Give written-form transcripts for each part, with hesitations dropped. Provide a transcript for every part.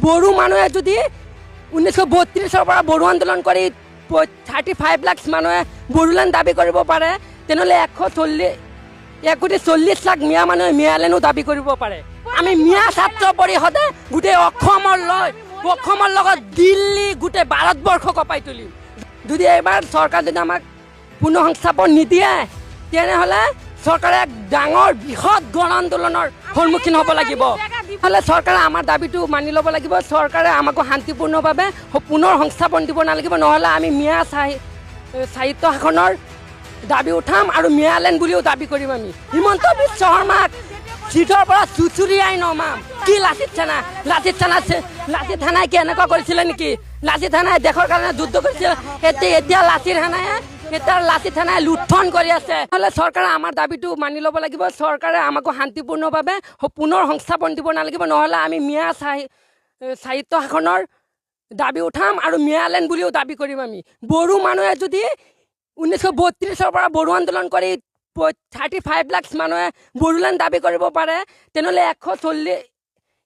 বড়ো মানুহে যদি 1932 পৰা বড়ো আন্দোলন কৰি 35 লাখ মানুহে বড়োলেণ্ড দাবী কৰিব পাৰে তেনেহ'লে 140 লাখ মিয়া মানুহে মিয়ালেণ্ডো দাবী কৰিব পাৰে। আমি মিয়া ছাত্ৰ পৰিষদে গোটেই অসমৰ লগত দিল্লী গোটেই ভাৰতবৰ্ষ কঁপাই তুলিম। যদি এইবাৰ চৰকাৰ যদি আমাক পুনৰ সংস্থাপন নিদিয়ে তেনেহ'লে চৰকাৰে এক ডাঙৰ বৃহৎ গণ আন্দোলনৰ সন্মুখীন হ'ব লাগিব। নহ'লে চৰকাৰে আমাৰ দাবীটো মানি ল'ব লাগিব। চৰকাৰে আমাকো শান্তিপূৰ্ণভাৱে পুনৰ সংস্থাপন দিব নালাগিব, নহ'লে আমি মিয়া সাহিত্য শাসনৰ দাবী উঠাম আৰু মিয়ালেণ্ড বুলিও দাবী কৰিম। আমি হিমন্ত বিশ্ব শৰ্মাক চিটৰ পৰা চুচুৰিয়াই নমাম। কি লাচিত থানাই কি এনেকুৱা কৰিছিলে নেকি? লাচিত থানাই দেশৰ কাৰণে যুদ্ধ কৰিছিল। এতিয়া লাচিত থানাই লুণ্ঠন কৰি আছে। নহ'লে চৰকাৰে আমাৰ দাবীটো মানি ল'ব লাগিব। চৰকাৰে আমাকো শান্তিপূৰ্ণভাৱে পুনৰ সংস্থাপন দিব নালাগিব, নহ'লে আমি মিয়া সাহিত্য শাসনৰ দাবী উঠাম আৰু মিয়ালেণ্ড বুলিও দাবী কৰিম। আমি বড়ো মানুহে যদি 1932 পৰা বড়ো আন্দোলন কৰি 35 লাখ মানুহে বড়োলেণ্ড দাবী কৰিব পাৰে তেনেহ'লে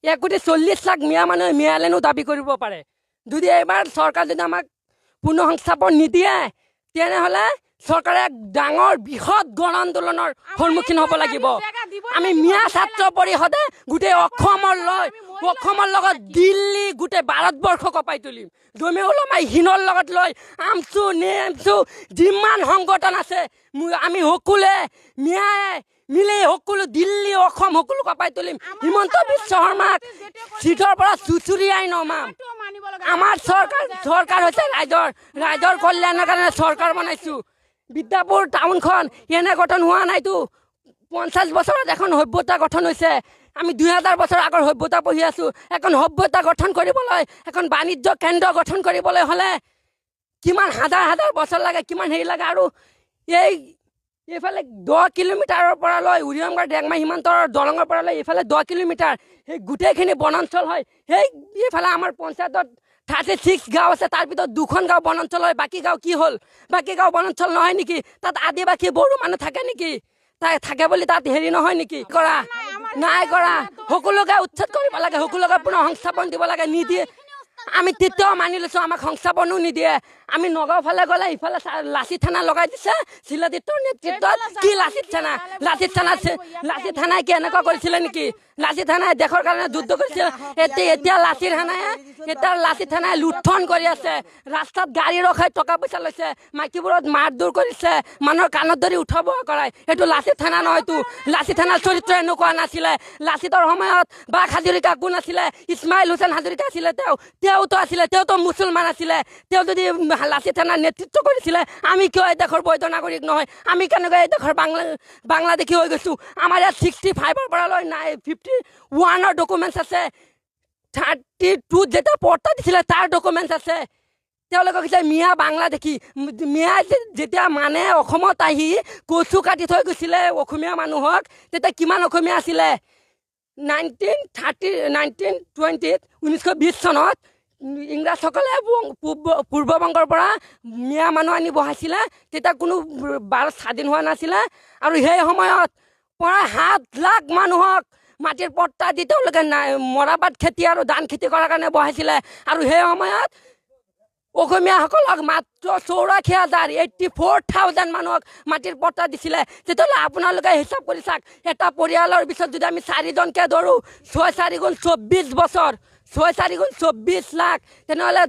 140 লাখ মিয়া মানুহে মিয়ালেণ্ডো দাবী কৰিব পাৰে। যদি এইবাৰ চৰকাৰ যদি আমাক পুনৰ সংস্থাপন নিদিয়ে তেনেহ'লে চৰকাৰে এক ডাঙৰ বৃহৎ গণ আন্দোলনৰ সন্মুখীন হ'ব লাগিব। আমি মিয়া ছাত্ৰ পৰিষদে গোটেই অসমৰ লগত দিল্লী গোটেই ভাৰতবৰ্ষ কঁপাই তুলিম। জমিউল উলামা হিনৰ লগত লৈ আমচু নেমচু যিমান সংগঠন আছে আমি সকলোৱে মিয়াই মিলি সকলো দিল্লী অসম সকলো কঁপাই তুলিম। হিমন্ত বিশ্ব শৰ্মাক চিটৰ পৰা চুচুৰিয়াই নমাম। আমাৰ চৰকাৰ হৈছে ৰাইজৰ কল্যাণৰ কাৰণে চৰকাৰ বনাইছোঁ। বিদ্যাপুৰ টাউনখন এনে গঠন হোৱা নাইতো। 50 বছৰত এখন সভ্যতা গঠন হৈছে। আমি 2000 বছৰ আগৰ সভ্যতা পঢ়ি আছোঁ। এখন সভ্যতা গঠন কৰিবলৈ, এখন বাণিজ্য কেন্দ্ৰ গঠন কৰিবলৈ হ'লে কিমান হাজাৰ বছৰ লাগে, কিমান হেৰি লাগে। আৰু এইফালে 10 কিলোমিটাৰৰ পৰা লৈ উৰিয়ামগাঁও ডেংমাই সীমান্তৰ দলঙৰ পৰা লৈ এইফালে 10 কিলোমিটাৰ সেই গোটেইখিনি বনাঞ্চল হয়। এইফালে আমাৰ পঞ্চায়তত 36 গাঁও আছে, তাৰ ভিতৰত 2খন গাঁও বনাঞ্চল হয়। বাকী গাঁও কি হ'ল? বাকী গাঁও বনাঞ্চল নহয় নেকি? তাত আদিবাসী বড়ো মানুহ থাকে নেকি? থাকে বুলি তাত হেৰি নহয় নেকি? নাই কৰা। সকলোকে উচ্ছেদ কৰিব লাগে, সকলোকে পুনৰ সংস্থাপন দিব লাগে। নিদিয়ে। আমি তেতিয়াও মানি লৈছোঁ, আমাক সংস্থাপনো নিদিয়ে। আমি নগাঁও ফালে গ'লে ইফালে লাচিত থানা লগাই দিছে শিলাদিত্যৰ নেতৃত্বত। কি লাচিত থানাই কি এনেকুৱা কৰিছিলে নেকি? লাচিত থানাই দেশৰ কাৰণে যুদ্ধ কৰিছিল। এতিয়া লাচিত থানাই লুণ্ঠন কৰি আছে। ৰাস্তাত গাড়ী ৰখাই টকা পইচা লৈছে, মাইকীবোৰত মাৰধৰ কৰিছে, মানুহৰ কাণত ধৰি উঠাব কৰাই। সেইটো লাচিত থানা নহয়তো। লাচিত থানাৰ চৰিত্ৰ এনেকুৱা নাছিলে। লাচিতৰ সময়ত বাক হাজৰিকা কোন আছিলে? ইছমাইল হুছেইন হাজৰিকা আছিলে। তেওঁতো আছিলে, তেওঁতো মুছলমান আছিলে। তেওঁ যদি লাচিত থানাৰ নেতৃত্ব কৰিছিলে, আমি কিয় এই দেশৰ বৈধ নাগৰিক নহয়? আমি কেনেকৈ এই দেশৰ বাংলাদেশী হৈ গৈছোঁ? আমাৰ ইয়াত 65ৰ পৰা লৈ 51ৰ ডকুমেণ্টছ আছে। 32 যেতিয়া পৰ্টা দিছিলে তাৰ ডকুমেণ্টছ আছে। তেওঁলোকে কৈছে মিয়া বাংলাদেশী। মিয়া যেতিয়া মানে অসমত আহি কচু কাটি থৈ গৈছিলে অসমীয়া মানুহক, তেতিয়া কিমান অসমীয়া আছিলে? 1920 চনত ইংৰাজসকলে পূৰ্ববংগৰ পৰা মিয়া মানুহ আনি বহাইছিলে। তেতিয়া কোনো ভাৰত স্বাধীন হোৱা নাছিলে। আৰু সেই সময়ত প্ৰায় 7 লাখ মানুহক মাটিৰ পট্টা দি তেওঁলোকে মৰাপাট খেতি আৰু ধান খেতি কৰাৰ কাৰণে বহাইছিলে। আৰু সেই সময়ত অসমীয়াসকলক মাত্ৰ 84,000 মানুহক মাটিৰ পট্টা দিছিলে। তেতিয়াহ'লে আপোনালোকে হিচাপ কৰি চাওক, এটা পৰিয়ালৰ পিছত যদি আমি 4জনকৈ ধৰোঁ, 6 4 গুণ 24 বছৰ, 6 4 গুণ 24 লাখ, তেনেহ'লে